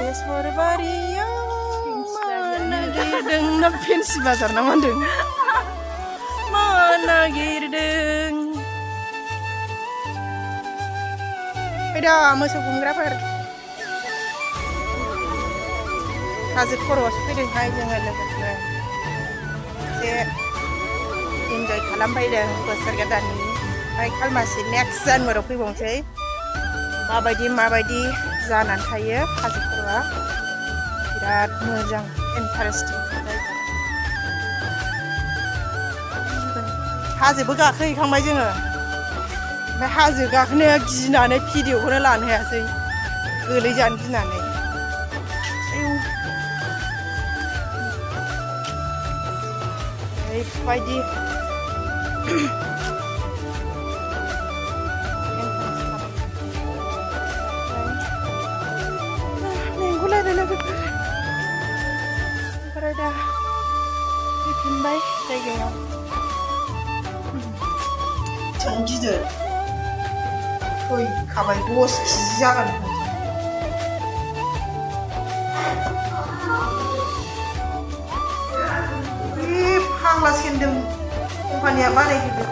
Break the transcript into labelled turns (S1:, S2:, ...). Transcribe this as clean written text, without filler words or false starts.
S1: Mwswunw mana girdeng na pensi bazar na mandeng mana girdeng Ida moso gumgraफोर हाजो खर'आवसो फैदोंहाय जोङो लोगोफोर एसे इन्जय खालामफैदों बोसोर गोदाननि ओमफ्राय खालमासि नेक्स्ट जानुवारियाव फैबावनोसै माबायदि जानानै थायो हाजो खर'आ बिराद मोजां इन्टारेस्टिं हाजोबो गाखोहैखांबाय जोङो ओमफ्राय हाजो गाखोनाया गिनानै भिडिअखौनो लानो हायासै गोलैजानो गिनानै ओरैबायदि मेंगुलायबाय लोगोफोर ओमफ्राय दा फैफिनबाय जायगायाव बेसेबां गिदिर फैखाबाय 10 केजि जागोन फाग्ला सेन्दों कम्पानिया बानायहोदों